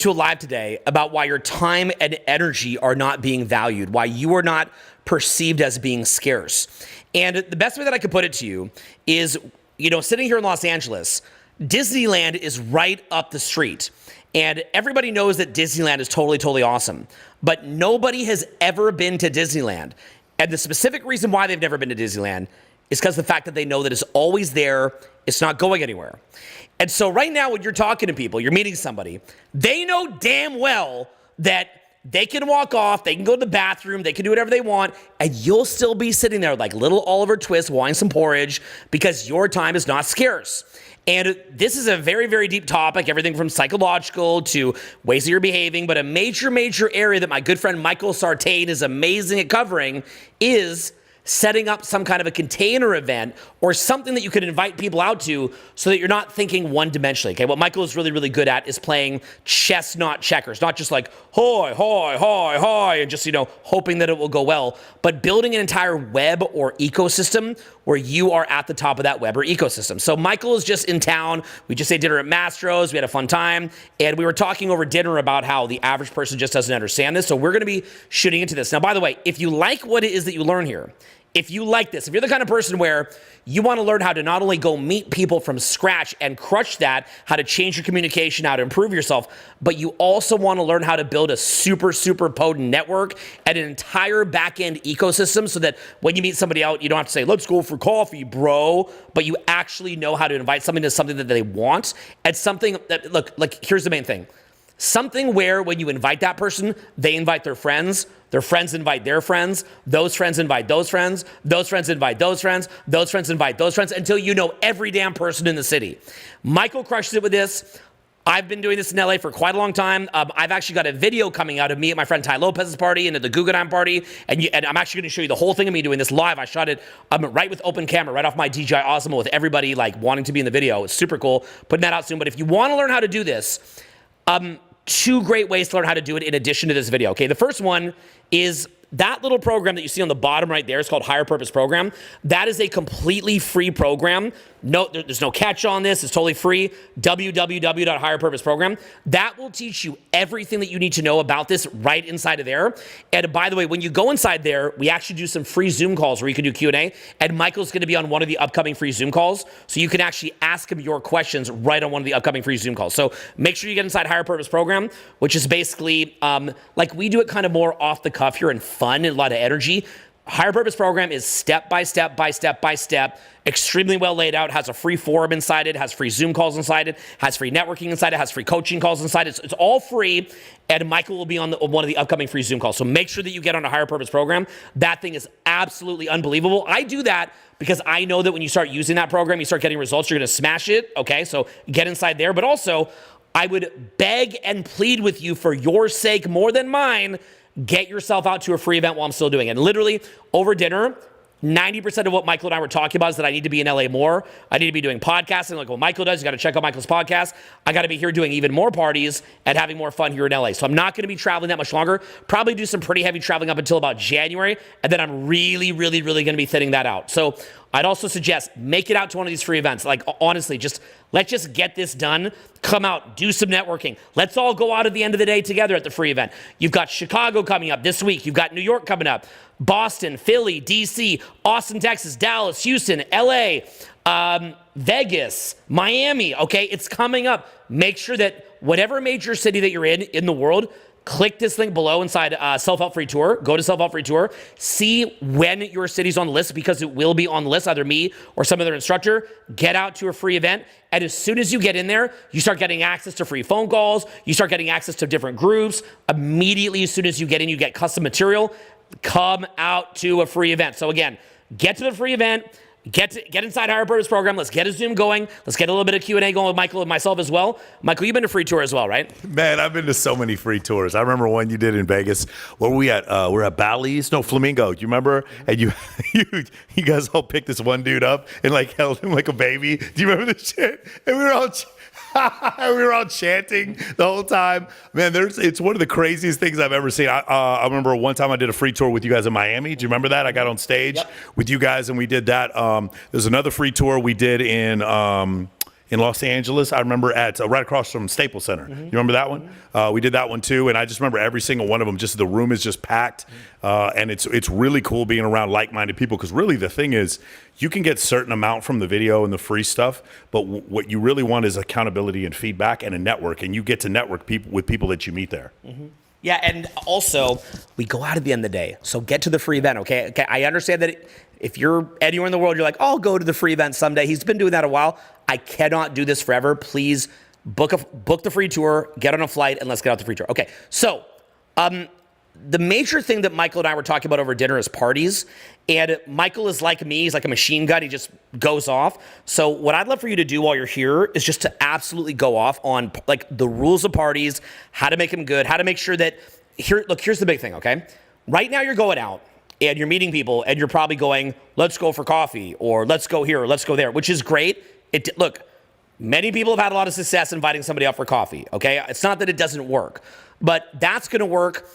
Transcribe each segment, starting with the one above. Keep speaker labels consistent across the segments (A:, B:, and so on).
A: to a live today about why your time and energy are not being valued, why you are not perceived as being scarce. And the best way that I could put it to you is, sitting here in Los Angeles, Disneyland is right up the street. And everybody knows that Disneyland is totally, totally awesome. But nobody has ever been to Disneyland. And the specific reason why they've never been to Disneyland is because the fact that they know that it's always there, it's not going anywhere. And so right now when you're talking to people, you're meeting somebody, they know damn well that they can walk off, they can go to the bathroom, they can do whatever they want, and you'll still be sitting there like little Oliver Twist wanting some porridge because your time is not scarce. And this is a very, very deep topic, everything from psychological to ways that you're behaving, but a major, major area that my good friend Michael Sartain is amazing at covering is setting up some kind of a container event or something that you could invite people out to so that you're not thinking one-dimensionally. Okay, what Michael is really, really good at is playing chess, not checkers. Not just like, hi, hi, hi, hi, and just, hoping that it will go well, but building an entire web or ecosystem where you are at the top of that web or ecosystem. So Michael is just in town. We just ate dinner at Mastro's. We had a fun time, and we were talking over dinner about how the average person just doesn't understand this. So we're going to be shooting into this. Now, by the way, if you like what it is that you learn here, if you like this, if you're the kind of person where you want to learn how to not only go meet people from scratch and crush that, how to change your communication, how to improve yourself, but you also want to learn how to build a super, super potent network and an entire back-end ecosystem so that when you meet somebody out, you don't have to say, let's go for coffee, bro, but you actually know how to invite something to something that they want. And something that, look, here's the main thing. Something where when you invite that person, they invite their friends invite their friends, those friends invite those friends, those friends invite those friends, those friends invite those friends, until you know every damn person in the city. Michael crushes it with this. I've been doing this in LA for quite a long time. I've actually got a video coming out of me at my friend Ty Lopez's party and at the Guggenheim party, and I'm actually going to show you the whole thing of me doing this live. I shot it right with open camera, right off my DJI Osmo with everybody wanting to be in the video. It's super cool. Putting that out soon. But if you want to learn how to do this, two great ways to learn how to do it in addition to this video, okay? The first one is that little program that you see on the bottom right there. It's called Higher Purpose Program. That is a completely free program. No, there's no catch on this. It's totally free. www.higherpurposeprogram. That will teach you everything that you need to know about this right inside of there. And by the way, when you go inside there, we actually do some free Zoom calls where you can do Q&A. And Michael's going to be on one of the upcoming free Zoom calls. So you can actually ask him your questions right on one of the upcoming free Zoom calls. So make sure you get inside Higher Purpose Program, which is basically we do it kind of more off the cuff here and fun and a lot of energy. Higher Purpose Program is step by step by step by step, extremely well laid out, has a free forum inside it, has free Zoom calls inside it, has free networking inside it, has free coaching calls inside it. It's all free, and Michael will be on one of the upcoming free Zoom calls. So make sure that you get on a Higher Purpose Program. That thing is absolutely unbelievable. I do that because I know that when you start using that program, you start getting results, you're going to smash it, okay? So get inside there. But also, I would beg and plead with you for your sake more than mine, get yourself out to a free event while I'm still doing it. And literally, over dinner, 90% of what Michael and I were talking about is that I need to be in LA more. I need to be doing podcasting like what Michael does. You got to check out Michael's podcast. I got to be here doing even more parties and having more fun here in LA. So I'm not going to be traveling that much longer. Probably do some pretty heavy traveling up until about January. And then I'm really, really, really going to be thinning that out. So I'd also suggest make it out to one of these free events. Honestly, let's just get this done. Come out, do some networking. Let's all go out at the end of the day together at the free event. You've got Chicago coming up this week. You've got New York coming up. Boston, Philly, DC, Austin, Texas, Dallas, Houston, LA, Vegas, Miami, okay? It's coming up. Make sure that whatever major city that you're in the world, click this link below inside Self-Help Free Tour. Go to Self-Help Free Tour. See when your city's on the list because it will be on the list, either me or some other instructor. Get out to a free event. And as soon as you get in there, you start getting access to free phone calls. You start getting access to different groups. Immediately, as soon as you get in, you get custom material. Come out to a free event. So again, get to the free event. Get inside Higher Purpose Program. Let's get a Zoom going. Let's get a little bit of Q&A going with Michael and myself as well. Michael, you've been to free tour as well, right?
B: Man, I've been to so many free tours. I remember one you did in Vegas. Where were we at? We're at Bally's. No, Flamingo. Do you remember? And you guys all picked this one dude up and held him like a baby. Do you remember this shit? And we were all chanting the whole time. Man, it's one of the craziest things I've ever seen. I remember one time I did a free tour with you guys in Miami. Do you remember that? I got on stage with you guys and we did that. There's another free tour we did in in Los Angeles. I remember at right across from Staples Center. You remember that one? We did that one too, and I just remember every single one of them. Just the room is just packed, and it's really cool being around like-minded people. Because really, the thing is, you can get certain amount from the video and the free stuff, but what you really want is accountability and feedback and a network, and you get to network with people that you meet there.
A: Yeah, and also, we go out at the end of the day, so get to the free event, okay? I understand that if you're anywhere in the world, you're like, I'll go to the free event someday. He's been doing that a while. I cannot do this forever. Please book the free tour, get on a flight, and let's get out the free tour. Okay, so the major thing that Michael and I were talking about over dinner is parties. And Michael is like me. He's like a machine gun. He just goes off. So what I'd love for you to do while you're here is just to absolutely go off on like the rules of parties, how to make them good, how to make sure that here's the big thing, okay? Right now you're going out and you're meeting people and you're probably going, let's go for coffee or let's go here or let's go there, which is great. Look, many people have had a lot of success inviting somebody out for coffee, okay? It's not that it doesn't work, but that's going to work.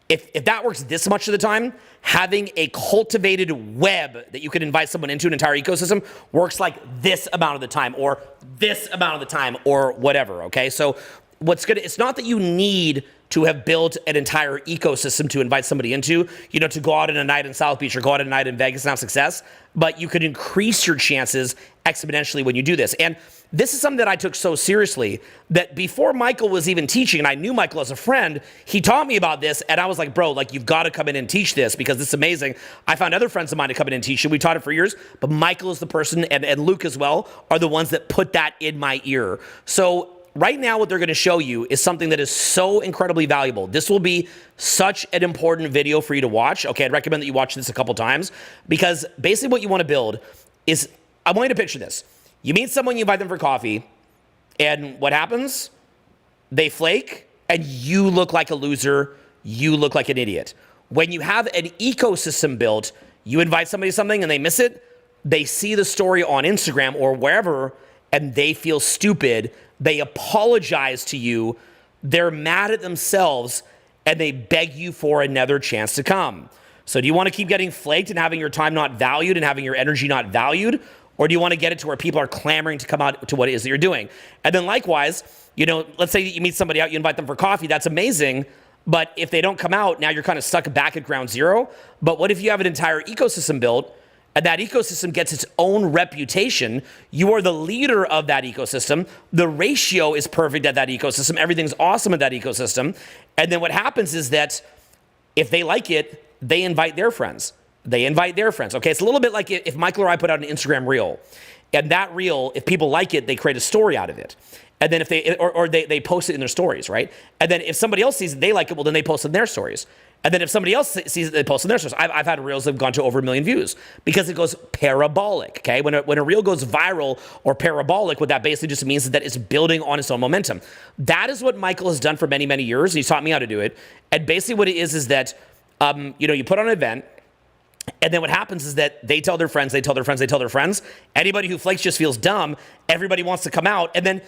A: If that works this much of the time, having a cultivated web that you can invite someone into an entire ecosystem works like this amount of the time or this amount of the time or whatever, okay? So it's not that you need to have built an entire ecosystem to invite somebody into, to go out on a night in South Beach or go out on a night in Vegas and have success, but you could increase your chances exponentially when you do this. And this is something that I took so seriously that before Michael was even teaching, and I knew Michael as a friend, he taught me about this, and I was like, bro, like, you've got to come in and teach this because this is amazing. I found other friends of mine to come in and teach it. We taught it for years, but Michael is the person, and Luke as well, are the ones that put that in my ear. So right now, what they're going to show you is something that is so incredibly valuable. This will be such an important video for you to watch. Okay, I'd recommend that you watch this a couple times because basically what you want to build is, I want you to picture this. You meet someone, you invite them for coffee, and what happens? They flake, and you look like a loser. You look like an idiot. When you have an ecosystem built, you invite somebody to something and they miss it, they see the story on Instagram or wherever, and they feel stupid. They apologize to you. They're mad at themselves, and they beg you for another chance to come. So do you want to keep getting flaked and having your time not valued and having your energy not valued? Or do you want to get it to where people are clamoring to come out to what it is that you're doing? And then likewise, let's say you meet somebody out, you invite them for coffee, that's amazing. But if they don't come out, now you're kind of stuck back at ground zero. But what if you have an entire ecosystem built and that ecosystem gets its own reputation? You are the leader of that ecosystem. The ratio is perfect at that ecosystem. Everything's awesome at that ecosystem. And then what happens is that if they like it, they invite their friends. They invite their friends. Okay, it's a little bit like if Michael or I put out an Instagram reel, and that reel, if people like it, they create a story out of it. And then if they post it in their stories, right? And then if somebody else sees it, they like it, well, then they post it in their stories. And then if somebody else sees it, they post it in their stories. I've had reels that have gone to over 1 million views because it goes parabolic, okay? When a reel goes viral or parabolic, what that basically just means is that it's building on its own momentum. That is what Michael has done for many, many years, and he's taught me how to do it. And basically what it is that, you put on an event, and then what happens is that they tell their friends, they tell their friends, they tell their friends. Anybody who flakes just feels dumb. Everybody wants to come out. And then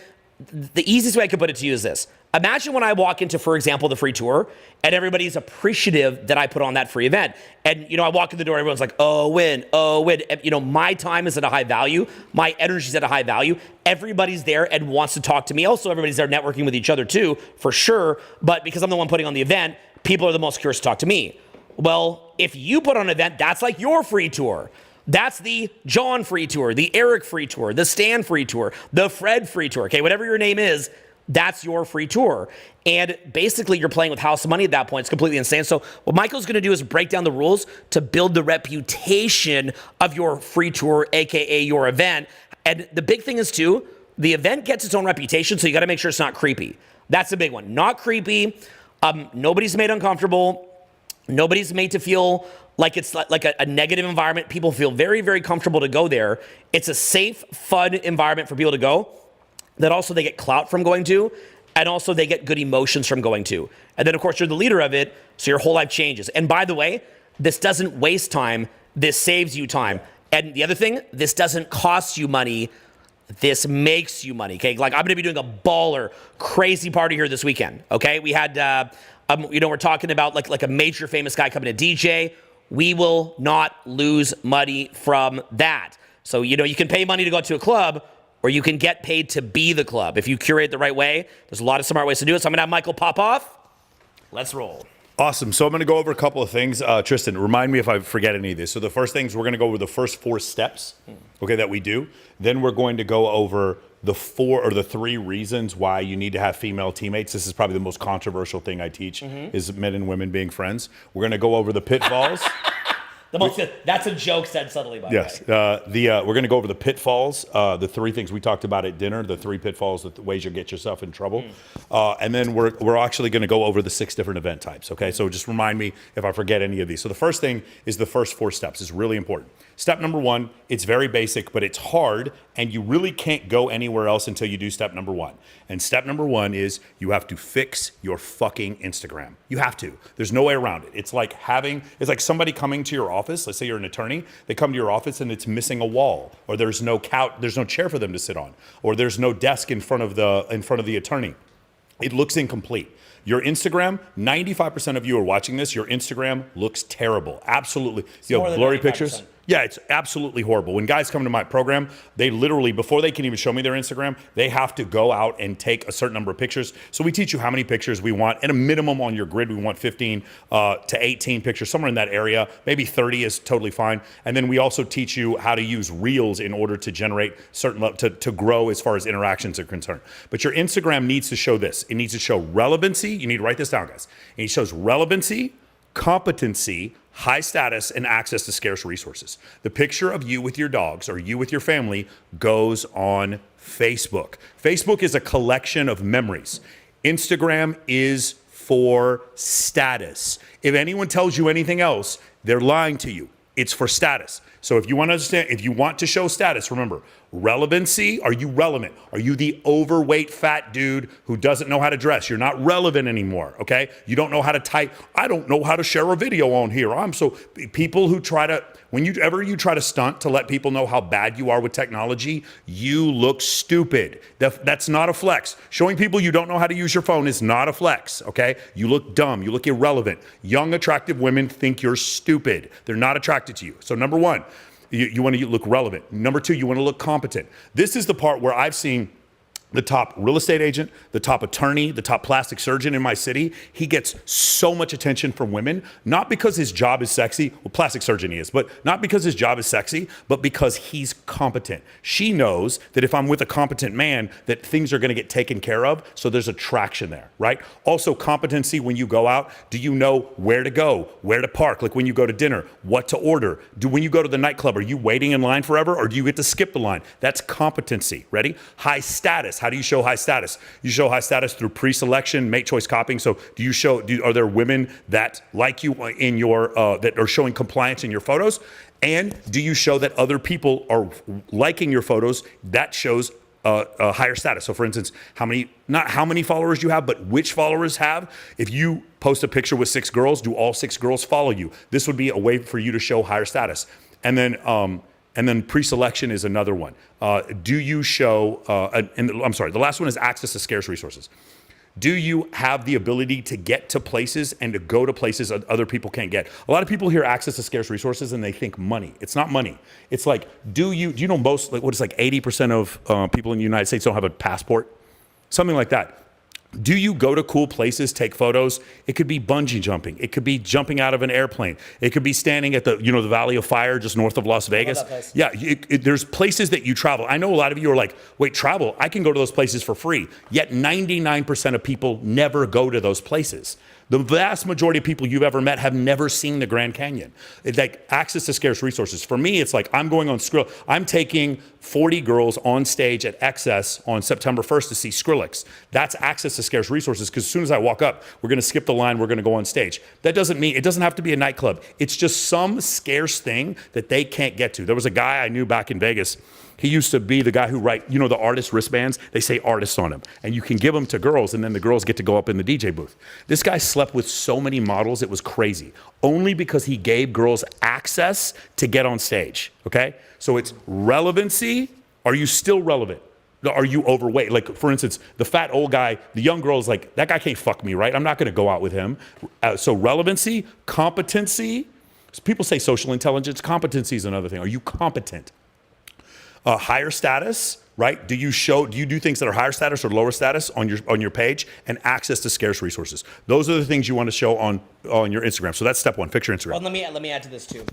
A: the easiest way I could put it to you is this. Imagine when I walk into, for example, the free tour, and everybody's appreciative that I put on that free event. And, I walk in the door, everyone's like, oh, win. And, my time is at a high value. My energy is at a high value. Everybody's there and wants to talk to me. Also, everybody's there networking with each other too, for sure. But because I'm the one putting on the event, people are the most curious to talk to me. Well, if you put on an event, that's like your free tour. That's the John free tour, the Eric free tour, the Stan free tour, the Fred free tour. Okay, whatever your name is, that's your free tour. And basically, you're playing with house money at that point. It's completely insane. So what Michael's going to do is break down the rules to build the reputation of your free tour, aka your event. And the big thing is too, the event gets its own reputation, so you got to make sure it's not creepy. That's the big one. Not creepy. Nobody's made uncomfortable. Nobody's made to feel like it's like a negative environment. People feel very, very comfortable to go there. It's a safe, fun environment for people to go that also they get clout from going to, and also they get good emotions from going to. And then, of course, you're the leader of it, so your whole life changes. And by the way, this doesn't waste time. This saves you time. And the other thing, this doesn't cost you money. This makes you money, okay? Like, I'm going to be doing a baller, crazy party here this weekend, okay? We had... we're talking about like a major famous guy coming to DJ. We will not lose money from that. So, you can pay money to go to a club, or where you can get paid to be the club. If you curate the right way, there's a lot of smart ways to do it. So I'm going to have Michael pop off. Let's roll.
B: Awesome. So I'm going to go over a couple of things. Tristan, remind me if I forget any of this. So the first things, we're going to go over the first 4 steps, okay, that we do. Then we're going to go over the 4 or the 3 reasons why you need to have female teammates. This is probably the most controversial thing I teach, is men and women being friends. We're going to go over the pitfalls.
A: That's a joke said subtly, by
B: yes.
A: the way.
B: We're going to go over the pitfalls, the 3 things we talked about at dinner, the 3 pitfalls, the ways you'll get yourself in trouble. And then we're actually going to go over the 6 different event types, okay? So just remind me if I forget any of these. So the first thing is the first 4 steps. It's really important. Step number 1, it's very basic, but it's hard, and you really can't go anywhere else until you do step number 1. And step number 1 is you have to fix your fucking Instagram. You have to. There's no way around it. It's like somebody coming to your office. Let's say you're an attorney. They come to your office and it's missing a wall, or there's no couch, there's no chair for them to sit on, or there's no desk in front of the attorney. It looks incomplete. Your Instagram, 95% of you are watching this, your Instagram looks terrible. Absolutely. You have blurry pictures. Yeah, it's absolutely horrible. When guys come to my program, they literally, before they can even show me their Instagram, they have to go out and take a certain number of pictures. So we teach you how many pictures we want. At a minimum on your grid, we want 15 to 18 pictures, somewhere in that area. Maybe 30 is totally fine. And then we also teach you how to use Reels in order to generate to grow as far as interactions are concerned. But your Instagram needs to show this. It needs to show relevancy. You need to write this down, guys. And it shows relevancy, competency, high status, and access to scarce resources. The picture of you with your dogs or you with your family goes on Facebook. Facebook is a collection of memories. Instagram is for status. If anyone tells you anything else, they're lying to you. It's for status. So if you want to understand, if you want to show status, remember, relevancy, are you relevant? Are you the overweight fat dude who doesn't know how to dress? You're not relevant anymore, okay? You don't know how to type. I don't know how to share a video on here. People who try to, whenever you try to stunt to let people know how bad you are with technology, you look stupid. That's not a flex. Showing people you don't know how to use your phone is not a flex, okay? You look dumb. You look irrelevant. Young, attractive women think you're stupid. They're not attracted to you. So number 1, you want to look relevant. Number 2, you want to look competent. This is the part where I've seen the top real estate agent, the top attorney, the top plastic surgeon in my city. He gets so much attention from women, not because his job is sexy. Well, plastic surgeon he is, but not because his job is sexy, but because he's competent. She knows that if I'm with a competent man, that things are going to get taken care of. So there's attraction there, right? Also competency when you go out. Do you know where to go, where to park? Like when you go to dinner, what to order? When you go to the nightclub, are you waiting in line forever or do you get to skip the line? That's competency. Ready? High status. How do you show high status? You show high status through pre-selection, mate choice copying. So are there women that like you in your, that are showing compliance in your photos? And do you show that other people are liking your photos? That shows a higher status. So for instance, not how many followers you have, but which followers have. If you post a picture with 6 girls, do all 6 girls follow you? This would be a way for you to show higher status. And then pre-selection is another one. Do you show, the last one is access to scarce resources. Do you have the ability to get to places and to go to places other people can't get? A lot of people hear access to scarce resources and they think money. It's not money. It's like, do you know most, like what is like 80% of people in the United States don't have a passport? Something like that. Do you go to cool places, take photos? It could be bungee jumping. It could be jumping out of an airplane. It could be standing at the Valley of Fire just north of Las Vegas. Yeah, there's places that you travel. I know a lot of you are like, wait, travel? I can go to those places for free. Yet 99% of people never go to those places. The vast majority of people you've ever met have never seen the Grand Canyon. It's like access to scarce resources. For me, it's like I'm going on Skrill. I'm taking 40 girls on stage at XS on September 1st to see Skrillex. That's access to scarce resources because as soon as I walk up, we're going to skip the line, we're going to go on stage. That doesn't mean, it doesn't have to be a nightclub. It's just some scarce thing that they can't get to. There was a guy I knew back in Vegas. He used to be the guy who write, the artist wristbands, they say artist on them. And you can give them to girls and then the girls get to go up in the DJ booth. This guy slept with so many models, it was crazy. Only because he gave girls access to get on stage, okay? So it's relevancy. Are you still relevant? Are you overweight? Like, for instance, the fat old guy, the young girl is like, that guy can't fuck me, right? I'm not gonna go out with him. So relevancy, competency. People say social intelligence. Competency is another thing. Are you competent? Higher status, right? Do you do things that are higher status or lower status on your page, and access to scarce resources? Those are the things you want to show on your Instagram. So that's step one. Fix your Instagram.
A: Well, let me add to this too.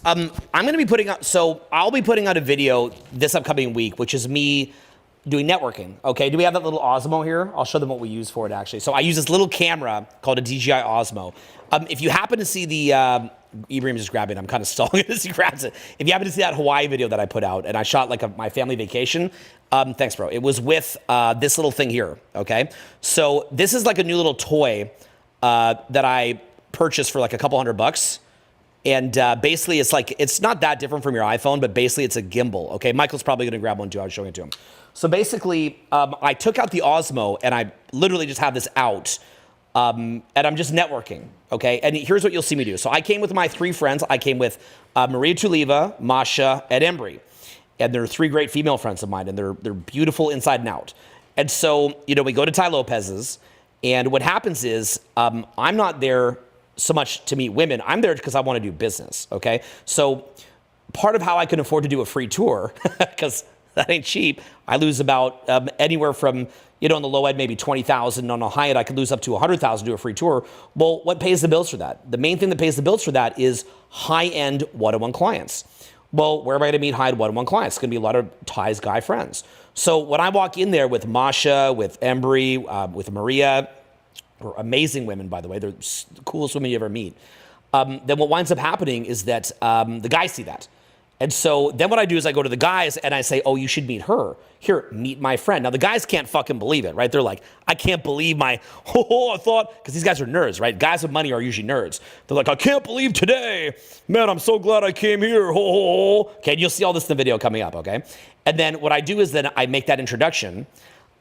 A: I'm going to be putting out. So I'll be putting out a video this upcoming week, which is me doing networking. Okay. Do we have that little Osmo here? I'll show them what we use for it actually. So I use this little camera called a DJI Osmo. If you happen to see the Ibrahim just grabbed it. I'm kind of stalling it as he grabs it. If you happen to see that Hawaii video that I put out and I shot like my family vacation, thanks, bro. It was with this little thing here, okay? So this is like a new little toy that I purchased for like a couple $100. And basically, it's not that different from your iPhone, but basically it's a gimbal, okay? Michael's probably going to grab one too. I was showing it to him. So basically, I took out the Osmo and I literally just have this out. And I'm just networking, okay? And here's what you'll see me do. So I came with my 3 friends. I came with Maria Tuliva, Masha, and Embry. And they're 3 great female friends of mine, and they're beautiful inside and out. And so, we go to Ty Lopez's, and what happens is I'm not there so much to meet women. I'm there because I want to do business, okay? So part of how I can afford to do a free tour, because that ain't cheap, I lose about anywhere from, on the low end, maybe 20,000. On the high end, I could lose up to 100,000 to do a free tour. Well, what pays the bills for that? The main thing that pays the bills for that is high-end one-on-one clients. Well, where am I going to meet high-end one-on-one clients? It's going to be a lot of Ty's guy friends. So when I walk in there with Masha, with Embry, with Maria, who are amazing women, by the way, they're the coolest women you ever meet, then what winds up happening is that the guys see that. And so then what I do is I go to the guys and I say, oh, you should meet her. Here, meet my friend. Now, the guys can't fucking believe it, right? They're like, I can't believe I thought, because these guys are nerds, right? Guys with money are usually nerds. They're like, I can't believe today. Man, I'm so glad I came here. Okay, and you'll see all this in the video coming up, okay? And then what I do is then I make that introduction.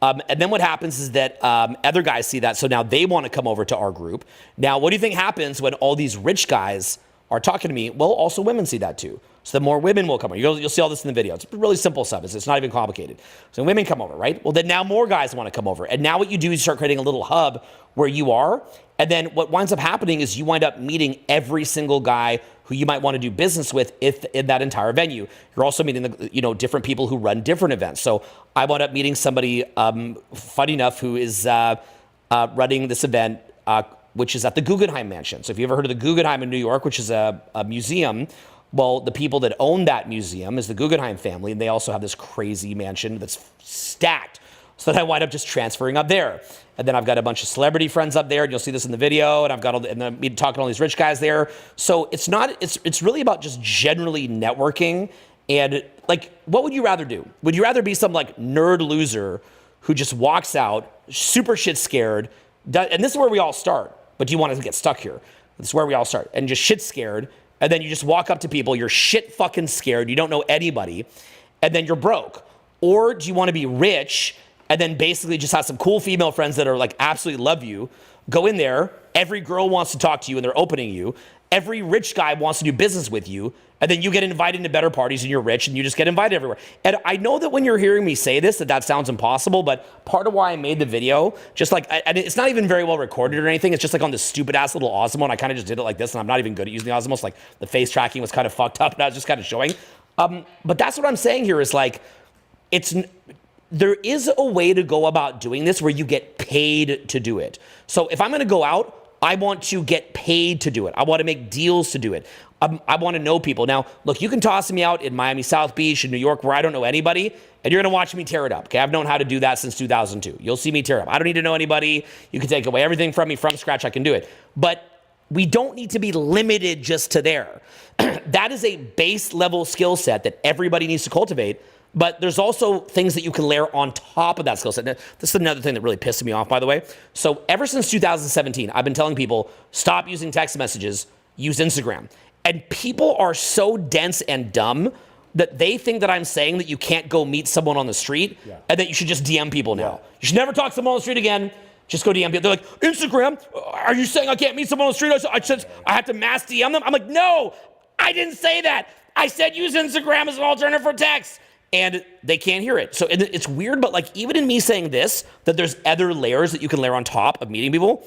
A: And then what happens is that other guys see that, so now they want to come over to our group. Now, what do you think happens when all these rich guys are talking to me? Well, also women see that too. So the more women will come over. You'll see all this in the video. It's really simple stuff. It's not even complicated. So women come over, right? Well, then now more guys want to come over. And now what you do is you start creating a little hub where you are. And then what winds up happening is you wind up meeting every single guy who you might want to do business with if in that entire venue. You're also meeting different people who run different events. So I wound up meeting somebody, funny enough, who is running this event, which is at the Guggenheim Mansion. So if you ever heard of the Guggenheim in New York, which is a museum, well, the people that own that museum is the Guggenheim family, and they also have this crazy mansion that's stacked. So then I wind up just transferring up there. And then I've got a bunch of celebrity friends up there, and you'll see this in the video, and I've got and I'm talking to all these rich guys there. So it's really about just generally networking. And like, what would you rather do? Would you rather be some like nerd loser who just walks out, super shit scared, and this is where we all start, but do you want to get stuck here? This is where we all start, and just shit scared, and then you just walk up to people, you're shit fucking scared, you don't know anybody, and then you're broke? Or do you want to be rich and then basically just have some cool female friends that are like absolutely love you, go in there, every girl wants to talk to you and they're opening you, every rich guy wants to do business with you, and then you get invited to better parties and you're rich and you just get invited everywhere. And I know that when you're hearing me say this, that sounds impossible, but part of why I made the video, just like, and it's not even very well recorded or anything, it's just like on this stupid ass little Osmo, and I kind of just did it like this, and I'm not even good at using the Osmo, so like the face tracking was kind of fucked up, and I was just kind of showing. But that's what I'm saying here is like, there is a way to go about doing this where you get paid to do it. So if I'm gonna go out, I want to get paid to do it. I want to make deals to do it. I want to know people. Now, look, you can toss me out in Miami South Beach, in New York, where I don't know anybody, and you're going to watch me tear it up. Okay, I've known how to do that since 2002. You'll see me tear it up. I don't need to know anybody. You can take away everything from me from scratch. I can do it. But we don't need to be limited just to there. That is a base level skill set that everybody needs to cultivate. But there's also things that you can layer on top of that skill set. Now, this is another thing that really pissed me off, by the way. So ever since 2017, I've been telling people, stop using text messages, use Instagram. And people are so dense and dumb that they think that I'm saying that you can't go meet someone on the street and that you should just DM people now. Yeah. You should never talk to someone on the street again. Just go DM people. They're like, Instagram? Are you saying I can't meet someone on the street? I said I have to mass DM them? I'm like, no, I didn't say that. I said use Instagram as an alternative for text. And they can't hear it. So it's weird, but like even in me saying this, that there's other layers that you can layer on top of meeting people,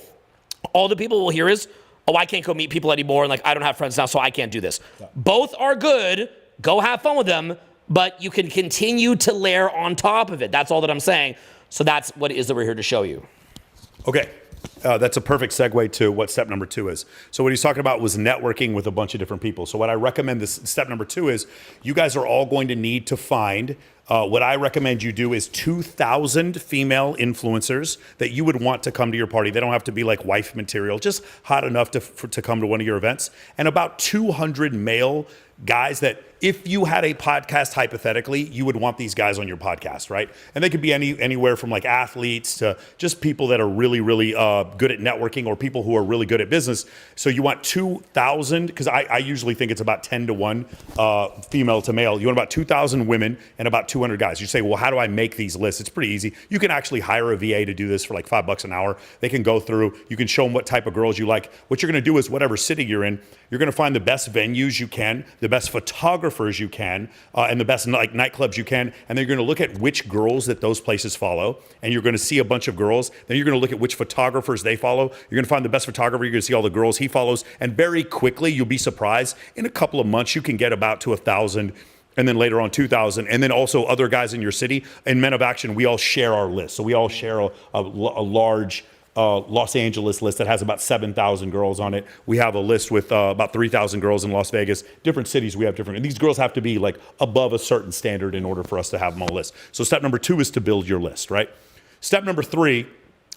A: all the people will hear is, oh, I can't go meet people anymore, and like I don't have friends now, so I can't do this. Yeah. Both are good. Go have fun with them. but you can continue to layer on top of it. That's all that I'm saying. So that's what it is that we're here to show you.
B: Okay. That's a perfect segue to what step number 2 is. So what he's talking about was networking with a bunch of different people. So what I recommend this step number 2 is you guys are all going to need to find what I recommend you do is 2,000 female influencers that you would want to come to your party. They don't have to be like wife material, just hot enough to come to one of your events. And about 200 male guys that if you had a podcast, hypothetically, you would want these guys on your podcast, right? And they could be anywhere from like athletes to just people that are really, really good at networking or people who are really good at business. So you want 2,000, because I usually think it's about 10 to 1 female to male. You want about 2,000 women and about 200 guys. You say, well, how do I make these lists? It's pretty easy. You can actually hire a VA to do this for like $5 an hour. They can go through, you can show them what type of girls you like. What you're gonna do is whatever city you're in, you're gonna find the best venues you can, the best photographers you can, and the best like nightclubs you can, and then you're going to look at which girls that those places follow, and you're going to see a bunch of girls. Then you're going to look at which photographers they follow. You're going to find the best photographer. You're going to see all the girls he follows, and very quickly you'll be surprised. In a couple of months, you can get about to 1,000. And then later on 2,000, and then also other guys in your city. In Men of Action, we all share our list. So we all share a large Los Angeles list that has about 7,000 girls on it. We have a list with about 3,000 girls in Las Vegas. Different cities, we have different. And these girls have to be like above a certain standard in order for us to have them on a list. So step number 2 is to build your list, right? Step number 3.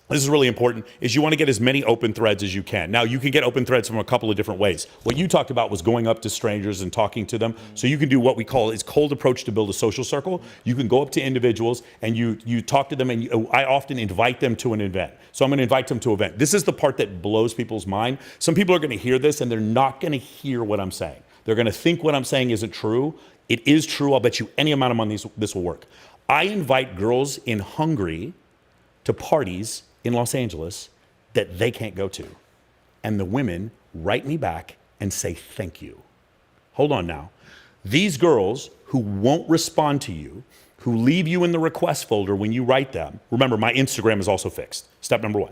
B: This is really important, is you want to get as many open threads as you can. Now, you can get open threads from a couple of different ways. What you talked about was going up to strangers and talking to them. So you can do what we call is cold approach to build a social circle. You can go up to individuals and you talk to them, and I often invite them to an event. So I'm going to invite them to an event. This is the part that blows people's mind. Some people are going to hear this and they're not going to hear what I'm saying. They're going to think what I'm saying isn't true. It is true. I'll bet you any amount of money this will work. I invite girls in Hungary to parties in Los Angeles that they can't go to. And the women write me back and say, thank you. Hold on now. These girls who won't respond to you, who leave you in the request folder when you write them, remember my Instagram is also fixed. Step number 1.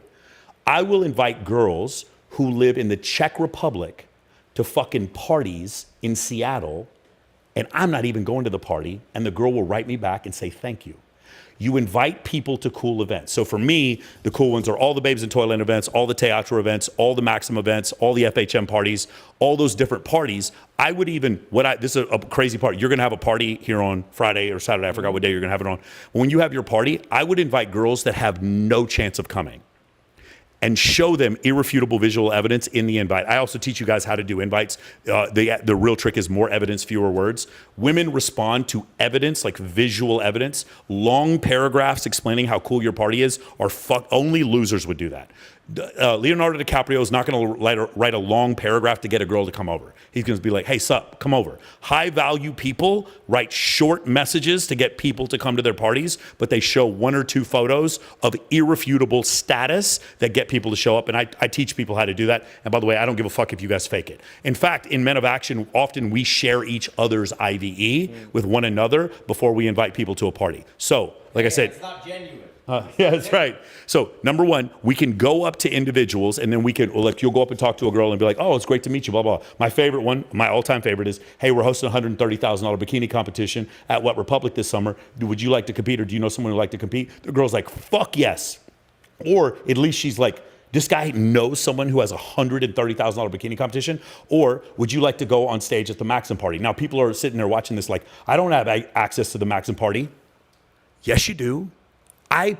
B: I will invite girls who live in the Czech Republic to fucking parties in Seattle, and I'm not even going to the party, and the girl will write me back and say, thank you. You invite people to cool events. So for me, the cool ones are all the Babes in Toyland events, all the Teatro events, all the Maxim events, all the FHM parties, all those different parties. I would even, this is a crazy part. You're gonna have a party here on Friday or Saturday. I forgot what day you're gonna have it on. When you have your party, I would invite girls that have no chance of coming and show them irrefutable visual evidence in the invite. I also teach you guys how to do invites. The real trick is more evidence, fewer words. Women respond to evidence, like visual evidence. Long paragraphs explaining how cool your party is, only losers would do that. Leonardo DiCaprio is not going to write a long paragraph to get a girl to come over. He's going to be like, hey, sup, come over. High value people write short messages to get people to come to their parties, but they show 1 or 2 photos of irrefutable status that get people to show up. And I teach people how to do that. And by the way, I don't give a fuck if you guys fake it. In fact, in Men of Action, often we share each other's IVE with one another before we invite people to a party. So, like I said,
C: it's not genuine.
B: Yeah, that's right. So number 1, we can go up to individuals and then we can, like, you'll go up and talk to a girl and be like, oh, it's great to meet you, blah, blah. My favorite one, my all-time favorite is, hey, we're hosting a $130,000 bikini competition at Wet Republic this summer. Would you like to compete, or do you know someone who'd like to compete? The girl's like, fuck yes. Or at least she's like, this guy knows someone who has a $130,000 bikini competition, or would you like to go on stage at the Maxim party? Now, people are sitting there watching this like, I don't have access to the Maxim party. Yes, you do. I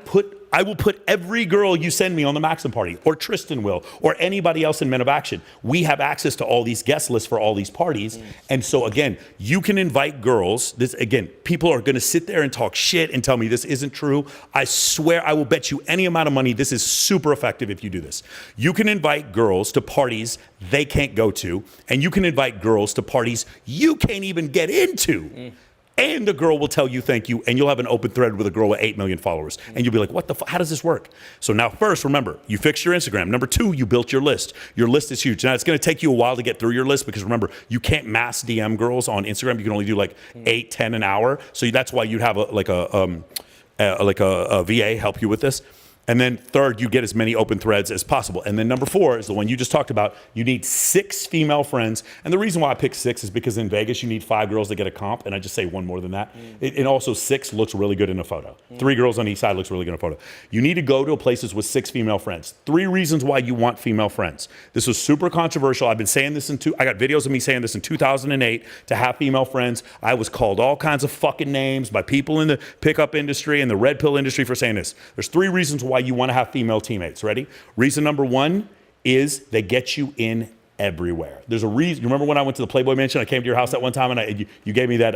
B: will put every girl you send me on the Maxim party, or Tristan will, or anybody else in Men of Action. We have access to all these guest lists for all these parties. And so again, you can invite girls. People are going to sit there and talk shit and tell me this isn't true. I swear, I will bet you any amount of money this is super effective if you do this. You can invite girls to parties they can't go to, and you can invite girls to parties you can't even get into. And the girl will tell you thank you, and you'll have an open thread with a girl with 8 million followers. And you'll be like, what the fuck? How does this work? So now first, remember, you fixed your Instagram. Number 2, you built your list. Your list is huge. Now, it's going to take you a while to get through your list because remember, you can't mass DM girls on Instagram. You can only do like 8, 10 an hour. So that's why you'd have a VA help you with this. And then third, you get as many open threads as possible. And then number 4 is the one you just talked about. You need 6 female friends. And the reason why I picked 6 is because in Vegas, you need 5 girls to get a comp. And I just say one more than that. And also 6 looks really good in a photo. 3 girls on each side looks really good in a photo. You need to go to places with 6 female friends. 3 reasons why you want female friends. This was super controversial. I've been saying this I got videos of me saying this in 2008 to have female friends. I was called all kinds of fucking names by people in the pickup industry and the red pill industry for saying this. There's 3 reasons why you want to have female teammates. Ready? Reason number 1 is they get you in everywhere. There's a reason. You remember when I went to the Playboy Mansion? I came to your house that one time and you gave me that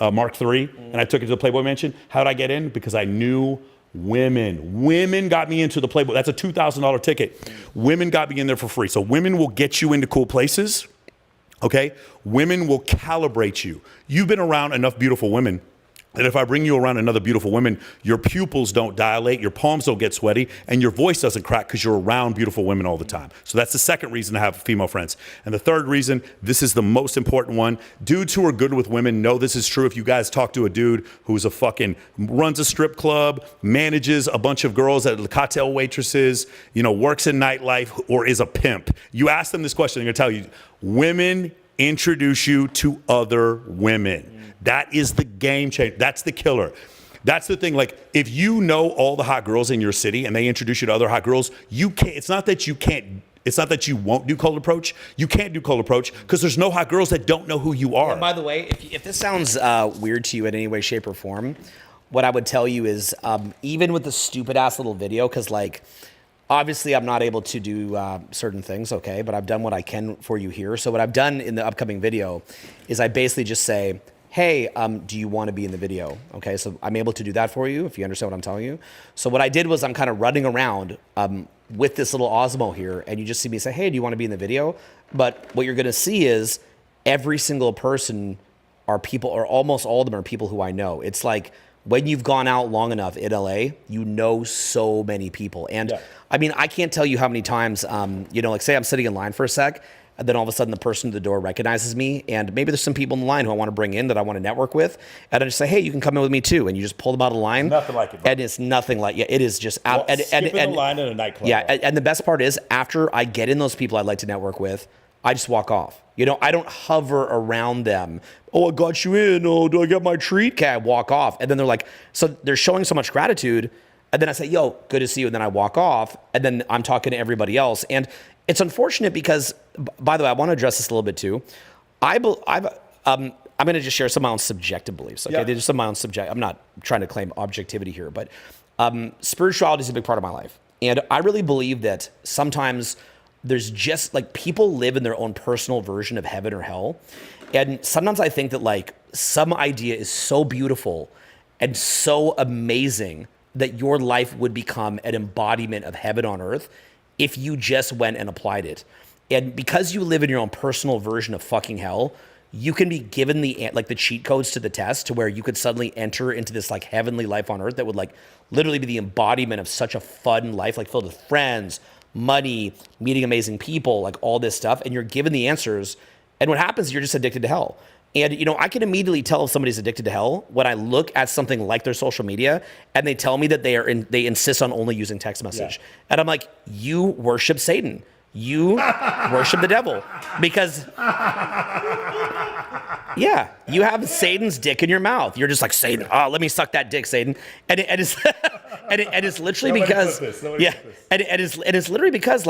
B: Mark III and I took it to the Playboy Mansion. How did I get in? Because I knew women. Women got me into the Playboy. That's a $2,000 ticket. Women got me in there for free. So women will get you into cool places. Okay? Women will calibrate you. You've been around enough beautiful women that if I bring you around another beautiful woman, your pupils don't dilate, your palms don't get sweaty, and your voice doesn't crack because you're around beautiful women all the time. So that's the second reason to have female friends. And the third reason, this is the most important one, dudes who are good with women know this is true. If you guys talk to a dude who's runs a strip club, manages a bunch of girls at cocktail waitresses, works in nightlife, or is a pimp, you ask them this question, they're gonna tell you, women introduce you to other women. That is the game changer. That's the killer. That's the thing. Like, if you know all the hot girls in your city and they introduce you to other hot girls, you can't. It's not that you can't. It's not that you won't do cold approach. You can't do cold approach because there's no hot girls that don't know who you are.
A: And by the way, if this sounds weird to you in any way, shape, or form, what I would tell you is even with the stupid ass little video, because obviously I'm not able to do certain things, okay, but I've done what I can for you here. So what I've done in the upcoming video is I basically just say, hey, do you want to be in the video? Okay, so I'm able to do that for you, if you understand what I'm telling you. So what I did was I'm kind of running around with this little Osmo here, and you just see me say, hey, do you want to be in the video? But what you're going to see is every single person are people, or almost all of them are people who I know. It's like when you've gone out long enough in LA, you know so many people. And I mean, I can't tell you how many times, say I'm sitting in line for a sec, and then all of a sudden the person at the door recognizes me, and maybe there's some people in the line who I want to bring in that I want to network with, and I just say, hey, you can come in with me too, and you just pull them out of the line.
B: Nothing like it, bro.
A: And it's nothing like, it is just out.
B: Skipping the line in a nightclub.
A: Yeah, and the best part is, after I get in those people I'd like to network with, I just walk off. I don't hover around them. Oh, I got you in. Oh, do I get my treat? Okay, I walk off. And then they're like, so they're showing so much gratitude. And then I say, yo, good to see you. And then I walk off. And then I'm talking to everybody else. And it's unfortunate because, by the way, I want to address this a little bit too. I'm going to just share some of my own subjective beliefs. Okay, they're just some of my own subjective. I'm not trying to claim objectivity here, but spirituality is a big part of my life. And I really believe that sometimes there's just people live in their own personal version of heaven or hell. And sometimes I think that some idea is so beautiful and so amazing that your life would become an embodiment of heaven on earth if you just went and applied it. And because you live in your own personal version of fucking hell, you can be given the cheat codes to the test to where you could suddenly enter into this heavenly life on earth that would literally be the embodiment of such a fun life, filled with friends, money, meeting amazing people, all this stuff. And you're given the answers. And what happens is you're just addicted to hell. And, I can immediately tell if somebody's addicted to hell when I look at something like their social media and they tell me that they insist on only using text message. Yeah. And I'm like, you worship Satan. You worship the devil because, yeah, you have Satan's dick in your mouth. You're just like, Satan, oh, let me suck that dick, Satan. And it's, and it's literally because, yeah, and it's literally because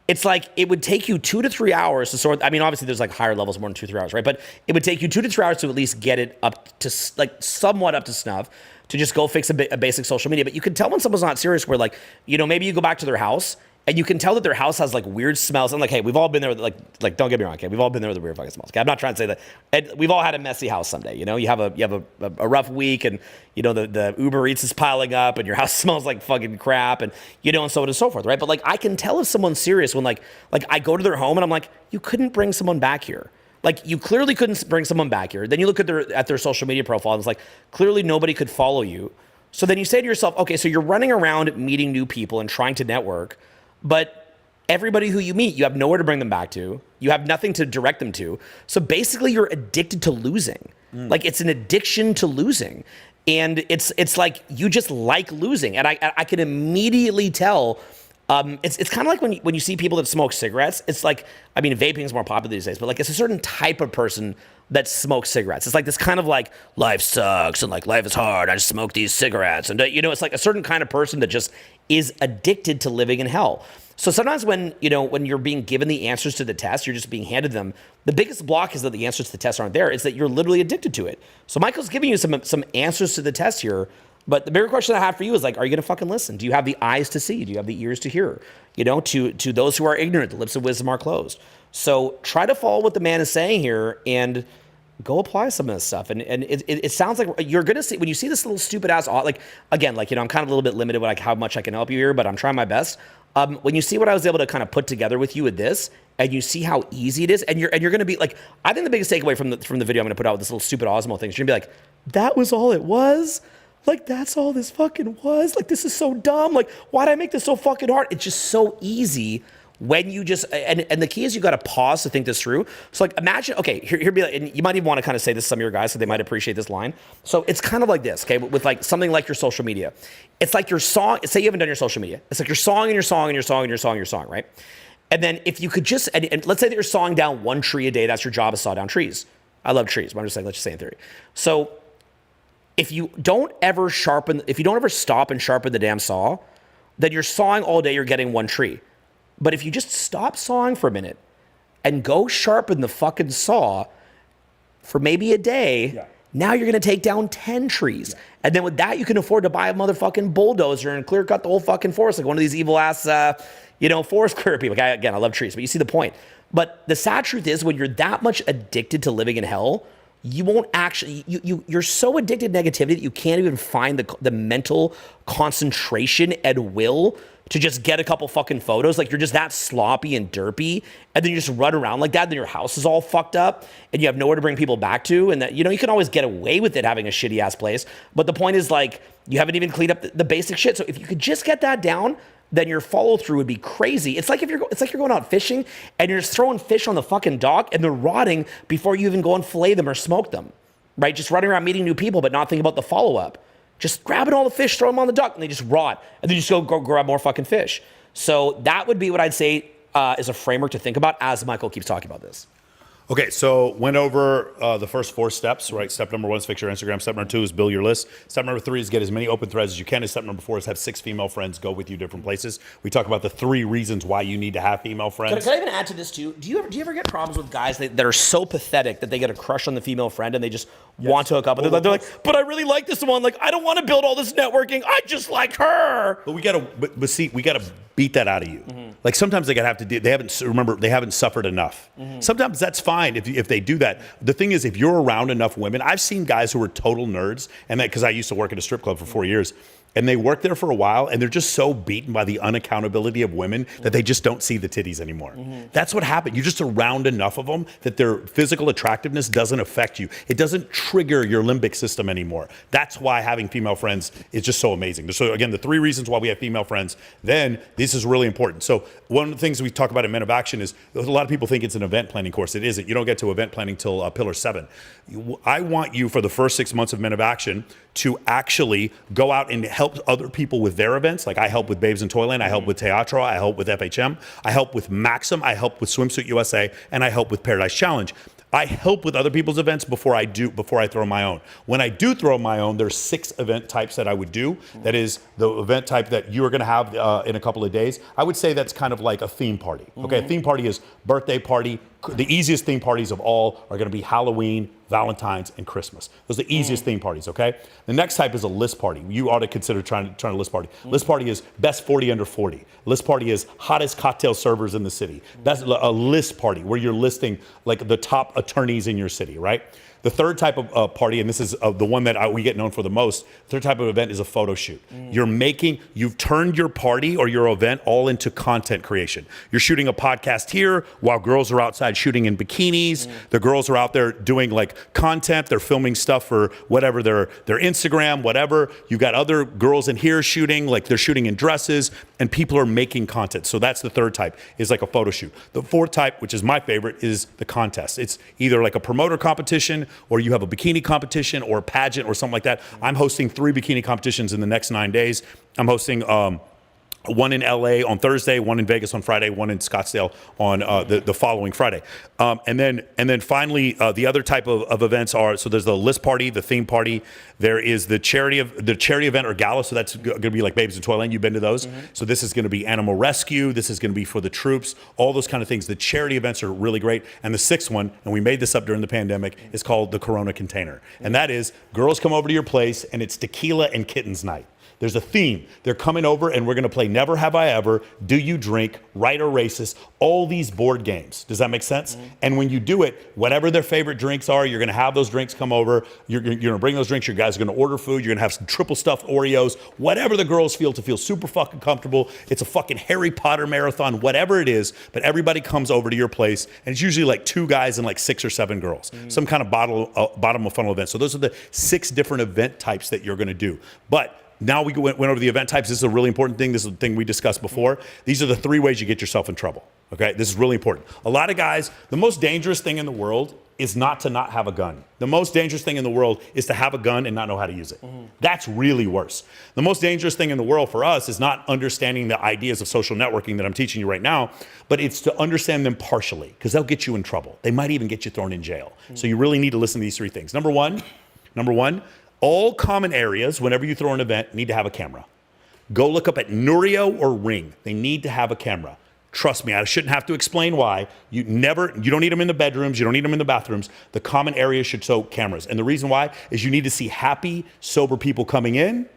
A: it's it would take you 2 to 3 hours to sort. I mean, obviously there's higher levels, more than 2 to 3 hours, right? But it would take you 2 to 3 hours to at least get it up to somewhat up to snuff to just go fix a basic social media. But you can tell when someone's not serious where maybe you go back to their house and you can tell that their house has weird smells. And hey, we've all been there with don't get me wrong, okay? We've all been there with the weird fucking smells. Okay? I'm not trying to say that. And we've all had a messy house someday. You have a rough week and the Uber Eats is piling up and your house smells like fucking crap and and so on and so forth, right? But I can tell if someone's serious when I go to their home and I'm like, you couldn't bring someone back here. You clearly couldn't bring someone back here. Then you look at their social media profile and it's clearly nobody could follow you. So then you say to yourself, okay, so you're running around meeting new people and trying to network, but everybody who you meet, you have nowhere to bring them back to. You have nothing to direct them to. So basically you're addicted to losing. It's an addiction to losing. And it's like you just like losing. And I can immediately tell. It's kind of like when you see people that smoke cigarettes. It's like, I mean, vaping is more popular these days, but like it's a certain type of person that smokes cigarettes. It's like this kind of like, life sucks and like life is hard, I just smoke these cigarettes. And it's like a certain kind of person that just is addicted to living in hell. So sometimes when you're being given the answers to the test, you're just being handed them. The biggest block is that the answers to the test aren't there. It's that you're literally addicted to it. So Michael's giving you some answers to the test here. But the bigger question I have for you is like, are you going to fucking listen? Do you have the eyes to see? Do you have the ears to hear? To those who are ignorant, the lips of wisdom are closed. So try to follow what the man is saying here and go apply some of this stuff. And it sounds like you're going to see, when you see this little stupid ass, like, again, like, I'm kind of a little bit limited with like how much I can help you here, but I'm trying my best. When you see what I was able to kind of put together with you with this, and you see how easy it is, and you're going to be like, I think the biggest takeaway from the video I'm going to put out with this little stupid Osmo thing is you're going to be like, that was all it was? Like, that's all this fucking was? Like, this is so dumb. Like, why'd I make this so fucking hard? It's just so easy when you just, and the key is you got to pause to think this through. So like, imagine, okay, here be like, and you might even want to kind of say this to some of your guys so they might appreciate this line. So it's kind of like this, okay, with like something like your social media. It's like your song, say you haven't done your social media. It's like your song and your song and your song and your song and your song, right? And then if you could just, and let's say that you're sawing down one tree a day, that's your job, is saw down trees. I love trees, but I'm just saying, let's just say in theory. So if you don't ever stop and sharpen the damn saw, then you're sawing all day, you're getting one tree. But if you just stop sawing for a minute and go sharpen the fucking saw for maybe a day, now you're going to take down 10 trees. And then with that, you can afford to buy a motherfucking bulldozer and clear cut the whole fucking forest like one of these evil ass, forest clear people. I love trees, but you see the point. But the sad truth is, when you're that much addicted to living in hell, you won't actually, you're so addicted to negativity that you can't even find the mental concentration and will to just get a couple fucking photos. Like, you're just that sloppy and derpy, and then you just run around like that, then your house is all fucked up, and you have nowhere to bring people back to, and that, you can always get away with it having a shitty ass place, but the point is, like, you haven't even cleaned up the basic shit. So if you could just get that down, then your follow through would be crazy. It's like you're going out fishing and you're just throwing fish on the fucking dock and they're rotting before you even go and fillet them or smoke them, right? Just running around meeting new people but not thinking about the follow up. Just grabbing all the fish, throw them on the dock, and they just rot, and then you just go grab more fucking fish. So that would be what I'd say is a framework to think about as Michael keeps talking about this.
B: Okay, so went over the first 4 steps, right? Step number 1 is fix your Instagram. Step number 2 is build your list. Step number 3 is get as many open threads as you can. And step number 4 is have 6 female friends go with you different places. We talk about the 3 reasons why you need to have female friends.
A: Can I even add to this too? Do you ever get problems with guys that are so pathetic that they get a crush on the female friend and they just want to hook up with her? They're like, but I really like this one. Like, I don't want to build all this networking. I just like her.
B: But we gotta beat that out of you. Mm-hmm. Like, sometimes they haven't suffered enough. Mm-hmm. Sometimes that's fine if they do that. The thing is, if you're around enough women, I've seen guys who are total nerds, and that, because I used to work at a strip club for 4 years, and they work there for a while, and they're just so beaten by the unaccountability of women that they just don't see the titties anymore. Mm-hmm. That's what happened. You're just around enough of them that their physical attractiveness doesn't affect you. It doesn't trigger your limbic system anymore. That's why having female friends is just so amazing. So again, the 3 reasons why we have female friends, then this is really important. So one of the things we talk about in Men of Action is a lot of people think it's an event planning course. It isn't. You don't get to event planning till Pillar 7. I want you, for the first 6 months of Men of Action, to actually go out and help other people with their events. Like, I help with Babes in Toyland, I help with Teatro, I help with FHM, I help with Maxim, I help with Swimsuit USA, and I help with Paradise Challenge. I help with other people's events before I throw my own. When I do throw my own, there's 6 event types that I would do. That is the event type that you are going to have in a couple of days. I would say that's kind of like a theme party. Okay, a theme party is birthday party. The easiest theme parties of all are going to be Halloween, Valentine's, and Christmas. Those are the easiest theme parties, okay? The next type is a list party. You ought to consider trying to list party. List party is best 40 under 40. List party is hottest cocktail servers in the city. That's a list party where you're listing like the top attorneys in your city, right? The third type of party, and this is the one that we get known for the most, third type of event is a photo shoot. You've turned your party or your event all into content creation. You're shooting a podcast here while girls are outside shooting in bikinis. The girls are out there doing like content. They're filming stuff for whatever, their Instagram, whatever. You've got other girls in here shooting, like they're shooting in dresses.
C: and people are making content. So that's the third type, is like a photo shoot. The fourth type, which is my favorite, is the contest. It's either like a promoter competition, or you have a bikini competition or a pageant or something like that. I'm hosting 3 bikini competitions in the next 9 days. I'm hosting one in LA on Thursday, one in Vegas on Friday, one in Scottsdale on the following Friday. And then finally, the other type of events are, so there's the list party, the theme party. There is the charity event or gala. So that's going to be like Babies in Toyland. You've been to those. So this is going to be animal rescue. This is going to be for the troops, all those kind of things. The charity events are really great. And the 6th one, and we made this up during the pandemic, is called the Corona Container. And that is, girls come over to your place and it's tequila and kittens night. There's a theme. They're coming over and we're going to play Never Have I Ever, Do You Drink, Right or Racist, all these board games. Does that make sense? And when you do it, whatever their favorite drinks are, you're going to have those drinks come over. You're going to bring those drinks. You guys are going to order food. You're going to have some triple stuffed Oreos, whatever the girls feel to feel super fucking comfortable. It's a fucking Harry Potter marathon, whatever it is. But everybody comes over to your place, and it's usually like 2 guys and like 6 or 7 girls. Some kind of bottom of funnel event. So those are the 6 different event types that you're going to do. But now we went over the event types. This is a really important thing. This is the thing we discussed before. These are the 3 ways you get yourself in trouble. Okay, this is really important. A lot of guys, the most dangerous thing in the world is not to not have a gun. The most dangerous thing in the world is to have a gun and not know how to use it. That's really worse. The most dangerous thing in the world for us is not understanding the ideas of social networking that I'm teaching you right now, but it's to understand them partially, because they'll get you in trouble. They might even get you thrown in jail. So you really need to listen to these 3 things. Number one, all common areas, whenever you throw an event, need to have a camera. Go look up at Nurio or Ring. They need to have a camera. Trust me, I shouldn't have to explain why. You don't need them in the bedrooms. You don't need them in the bathrooms. The common areas should show cameras. And the reason why is you need to see happy, sober people coming in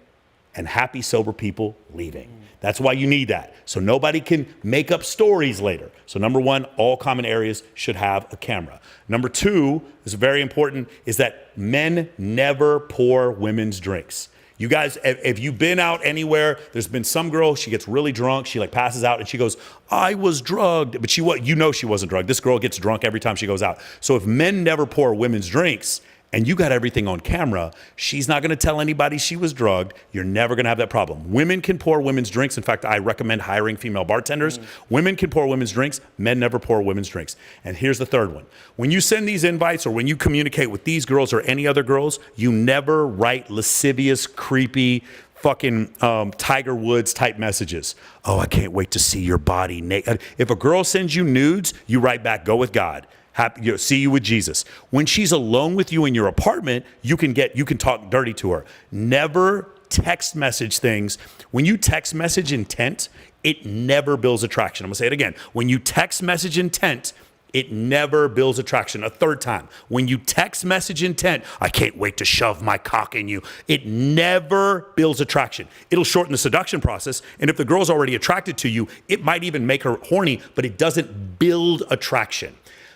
C: and happy, sober people leaving. That's why you need that. So nobody can make up stories later. So number 1, all common areas should have a camera. Number 2 is very important, is that men never pour women's drinks. You guys, if you've been out anywhere, there's been some girl, she gets really drunk, she like passes out and she goes, I was drugged, but she wasn't drugged. This girl gets drunk every time she goes out. So if men never pour women's drinks, and you got everything on camera, she's not going to tell anybody she was drugged. You're never going to have that problem. Women can pour women's drinks. In fact, I recommend hiring female bartenders. Women can pour women's drinks. Men never pour women's drinks. And here's the third one. When you send these invites or when you communicate with these girls or any other girls, you never write lascivious, creepy, fucking Tiger Woods type messages. Oh, I can't wait to see your body naked. If a girl sends you nudes, you write back, go with God. Happy, see you with Jesus. When she's alone with you in your apartment, you can talk dirty to her. Never text message things. When you text message intent, it never builds attraction. I'm gonna say it again. When you text message intent, it never builds attraction. A third time, when you text message intent, I can't wait to shove my cock in you, it never builds attraction. It'll shorten the seduction process, and if the girl's already attracted to you, it might even make her horny, but it doesn't build attraction.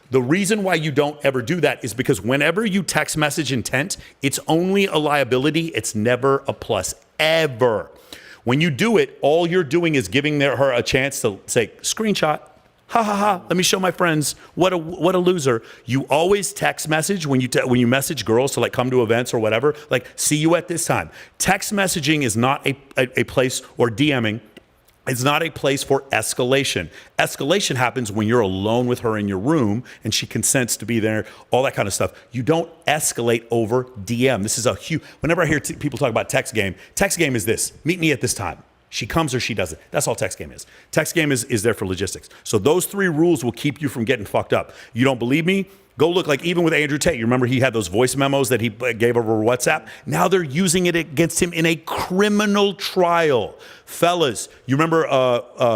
C: The reason why you don't ever do that is because whenever you text message intent, it's only a liability. It's never a plus, ever. When you do it, all you're doing is giving her a chance to say, screenshot, ha ha ha, let me show my friends, what a loser. You always text message when you message girls to like come to events or whatever, like see you at this time. Text messaging is not a place, or DMing, it's not a place for escalation. Escalation happens when you're alone with her in your room and she consents to be there, all that kind of stuff. You don't escalate over DM. This is a huge, whenever I hear people talk about text game is this: meet me at this time. She comes or she doesn't. That's all text game is. Text game is there for logistics. So those 3 rules will keep you from getting fucked up. You don't believe me? Go look, like even with Andrew Tate, you remember he had those voice memos that he gave over WhatsApp? Now they're using it against him in a criminal trial. Fellas, you remember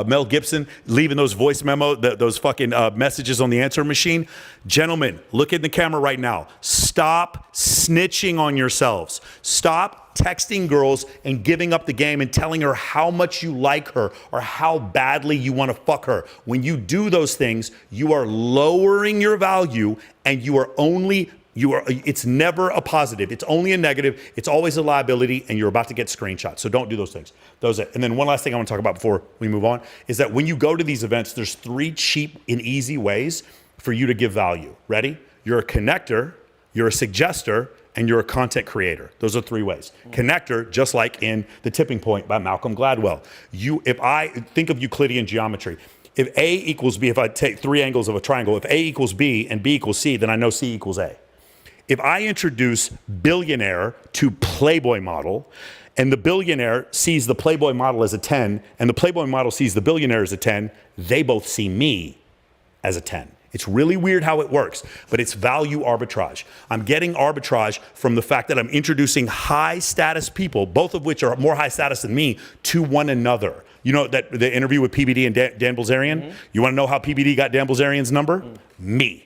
C: Mel Gibson leaving those voice those fucking messages on the answer machine? Gentlemen, look in the camera right now. Stop snitching on yourselves. Stop texting girls and giving up the game and telling her how much you like her or how badly you want to fuck her. When you do those things, you are lowering your value, and it's never a positive. It's only a negative. It's always a liability, and you're about to get screenshots. So don't do those things. And then one last thing I want to talk about before we move on is that when you go to these events, there's 3 cheap and easy ways for you to give value. Ready? You're a connector, you're a suggester, and you're a content creator. Those are 3 ways. Connector, just like in The Tipping Point by Malcolm Gladwell. If I think of Euclidean geometry, if A equals B, if I take 3 angles of a triangle, if A equals B and B equals C, then I know C equals A. If I introduce billionaire to Playboy model, and the billionaire sees the Playboy model as a 10, and the Playboy model sees the billionaire as a 10, they both see me as a 10. It's really weird how it works, but it's value arbitrage. I'm getting arbitrage from the fact that I'm introducing high status people, both of which are more high status than me, to one another. You know that the interview with PBD and Dan Bilzerian? You want to know how PBD got Dan Bilzerian's number? Me.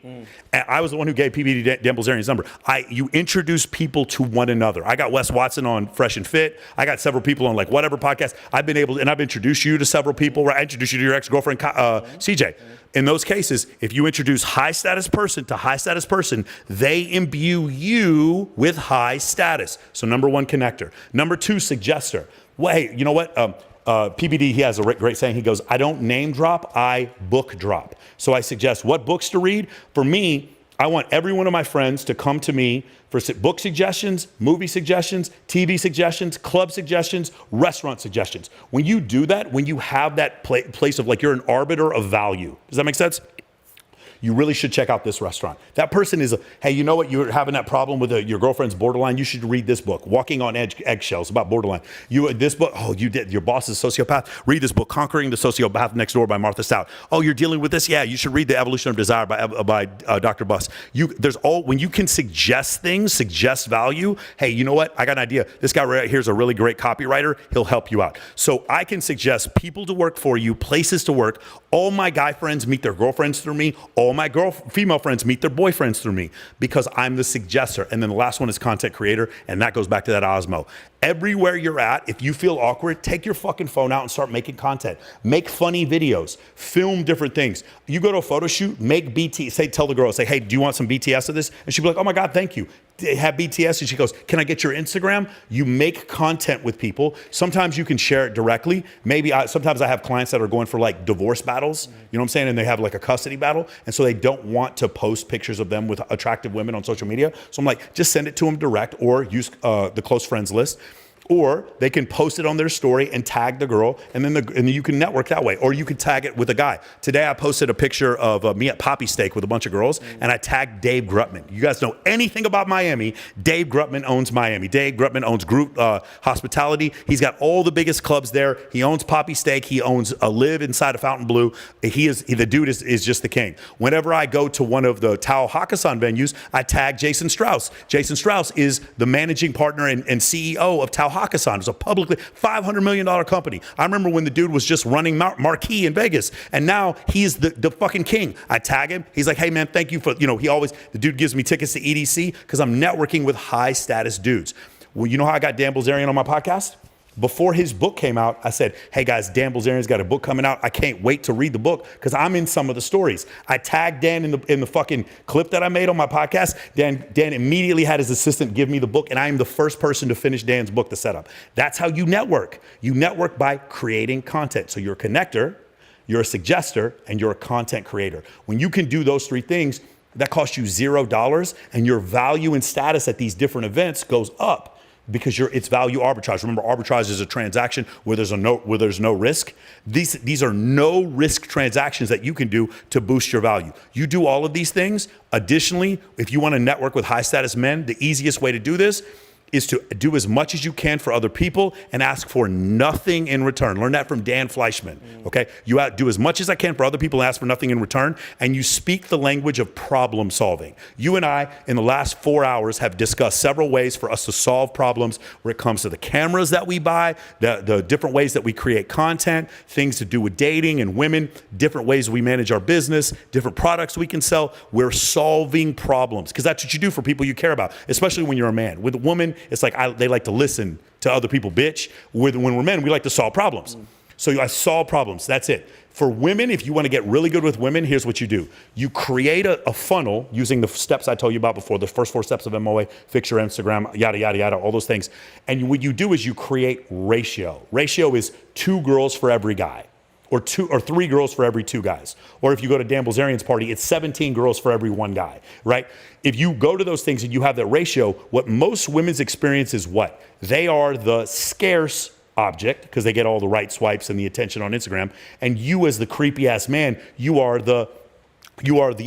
C: And I was the one who gave PBD Dan Bilzerian's number. You introduce people to one another. I got Wes Watson on Fresh and Fit. I got several people on like whatever podcast. I've introduced you to several people. Right? I introduced you to your ex-girlfriend, CJ. In those cases, if you introduce high status person to high status person, they imbue you with high status. So number 1, connector. Number 2, suggester. Well, hey, you know what? PBD, he has a great saying. He goes, I don't name drop, I book drop. So I suggest what books to read. For me, I want every one of my friends to come to me for book suggestions, movie suggestions, TV suggestions, club suggestions, restaurant suggestions. When you do that, when you have that place of like you're an arbiter of value, does that make sense? You really should check out this restaurant. That person is, hey, you know what? You're having that problem with your girlfriend's borderline. You should read this book, Walking on Eggshells, about borderline. This book, your boss is a sociopath. Read this book, Conquering the Sociopath Next Door by Martha Stout. Oh, you're dealing with this? Yeah, you should read The Evolution of Desire by Dr. Buss. When you can suggest things, suggest value, hey, you know what? I got an idea. This guy right here is a really great copywriter. He'll help you out. So I can suggest people to work for you, places to work. All my guy friends meet their girlfriends through me. All my female friends meet their boyfriends through me because I'm the suggester. And then the last one is content creator, and that goes back to that Osmo. Everywhere you're at, if you feel awkward, take your fucking phone out and start making content. Make funny videos, film different things. You go to a photo shoot, make tell the girl, say, hey, do you want some BTS of this? And she'll be like, oh my God, thank you. Have BTS, and she goes, can I get your Instagram? You make content with people. Sometimes you can share it directly. Sometimes I have clients that are going for like divorce battles, you know what I'm saying? And they have like a custody battle. And so they don't want to post pictures of them with attractive women on social media. So I'm like, just send it to them direct or use the close friends list. Or they can post it on their story and tag the girl, and then you can network that way. Or you can tag it with a guy. Today I posted a picture of me at Poppy Steak with a bunch of girls, and I tagged Dave Grutman. You guys know anything about Miami? Dave Grutman owns Miami. Dave Grutman owns Group Hospitality. He's got all the biggest clubs there. He owns Poppy Steak. He owns a Live inside of Fontainebleau. The dude is just the king. Whenever I go to one of the Tao Hakkasan venues, I tag Jason Strauss. Jason Strauss is the managing partner and CEO of Tao Hakkasan. It's a publicly $500 million company. I remember when the dude was just running Marquee in Vegas, and now he's the fucking king. I tag him. He's like, hey man, thank you for, the dude gives me tickets to EDC because I'm networking with high status dudes. Well, you know how I got Dan Bilzerian on my podcast? Before his book came out, I said, hey guys, Dan Bilzerian's got a book coming out. I can't wait to read the book because I'm in some of the stories. I tagged Dan in the fucking clip that I made on my podcast. Dan immediately had his assistant give me the book, and I am the first person to finish Dan's book, The Setup. That's how you network. You network by creating content. So you're a connector, you're a suggester, and you're a content creator. When you can do those 3 things, that costs you $0, and your value and status at these different events goes up. Because it's value arbitrage. Remember, arbitrage is a transaction where there's no risk. These are no risk transactions that you can do to boost your value. You do all of these things. Additionally, if you want to network with high status men, the easiest way to do this is to do as much as you can for other people and ask for nothing in return. Learn that from Dan Fleischman, okay? You do as much as I can for other people and ask for nothing in return, and you speak the language of problem solving. You and I, in the last 4 hours, have discussed several ways for us to solve problems where it comes to the cameras that we buy, the different ways that we create content, things to do with dating and women, different ways we manage our business, different products we can sell. We're solving problems because that's what you do for people you care about, especially when you're a man. With a woman, it's like they like to listen to other people bitch. When we're men, we like to solve problems. So I solve problems. That's it. For women, if you want to get really good with women, here's what you do. You create a funnel using the steps I told you about before, the first 4 steps of MOA, fix your Instagram, yada, yada, yada, all those things. And what you do is you create ratio. Ratio is 2 girls for every guy. or 2 or 3 girls for every 2 guys. Or if you go to Dan Bilzerian's party, it's 17 girls for every 1 guy, right? If you go to those things and you have that ratio, what most women's experience is what? They are the scarce object because they get all the right swipes and the attention on Instagram. And you as the creepy ass man, you are the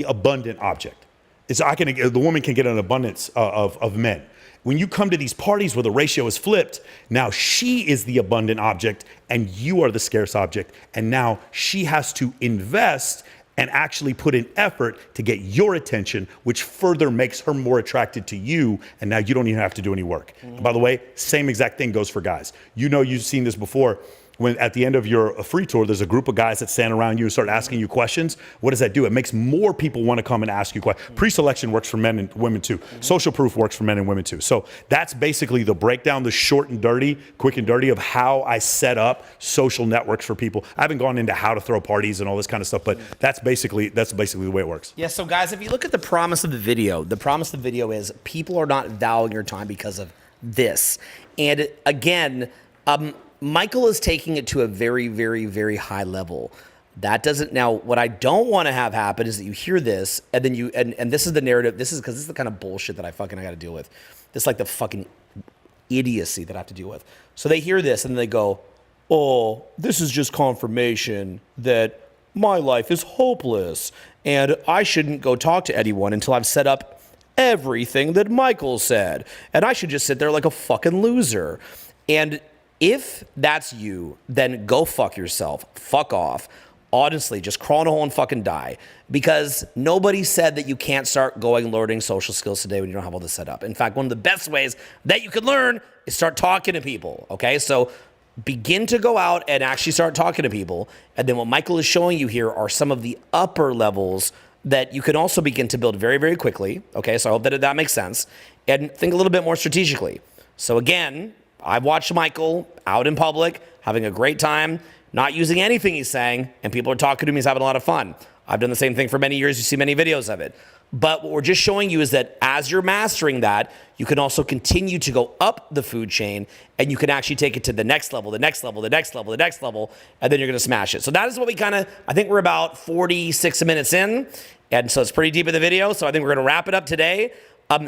C: abundant object. The woman can get an abundance of men. When you come to these parties where the ratio is flipped, now she is the abundant object and you are the scarce object. And now she has to invest and actually put in effort to get your attention, which further makes her more attracted to you. And now you don't even have to do any work. Mm-hmm. By the way, same exact thing goes for guys. You know, you've seen this before. When at the end of your free tour, there's a group of guys that stand around you and start asking you questions. What does that do? It makes more people want to come and ask you questions. Mm-hmm. Pre-selection works for men and women too. Mm-hmm. Social proof works for men and women too. So that's basically the breakdown, the short and dirty, quick and dirty of how I set up social networks for people. I haven't gone into how to throw parties and all this kind of stuff, but that's basically the way it works.
A: Yeah, so guys, if you look at the promise of the video is people are not valuing your time because of this. And again, Michael is taking it to a very, very, very high level. That doesn't, now what I don't want to have happen is that you hear this and then and this is the narrative, this is the kind of bullshit that I got to deal with. This is like the fucking idiocy that I have to deal with. So they hear this and they go, oh, this is just confirmation that my life is hopeless and I shouldn't go talk to anyone until I've set up everything that Michael said. And I should just sit there like a fucking loser. And if that's you, then go fuck yourself. Fuck off. Honestly, just crawl in a hole and fucking die. Because nobody said that you can't start learning social skills today when you don't have all this set up. In fact, one of the best ways that you can learn is start talking to people, okay? So begin to go out and actually start talking to people. And then what Michael is showing you here are some of the upper levels that you can also begin to build very, very quickly, okay? So I hope that makes sense. And think a little bit more strategically. So again, I've watched Michael out in public, having a great time, not using anything he's saying, and people are talking to him, he's having a lot of fun. I've done the same thing for many years. You see many videos of it. But what we're just showing you is that as you're mastering that, you can also continue to go up the food chain, and you can actually take it to the next level, the next level, the next level, the next level, and then you're going to smash it. So that is what I think we're about 46 minutes in, and so it's pretty deep in the video. So I think we're going to wrap it up today.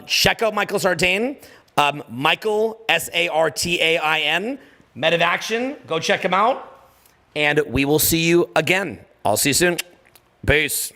A: Check out Michael Sartain. Michael, Sartain, Men of Action. Go check him out. And we will see you again. I'll see you soon. Peace.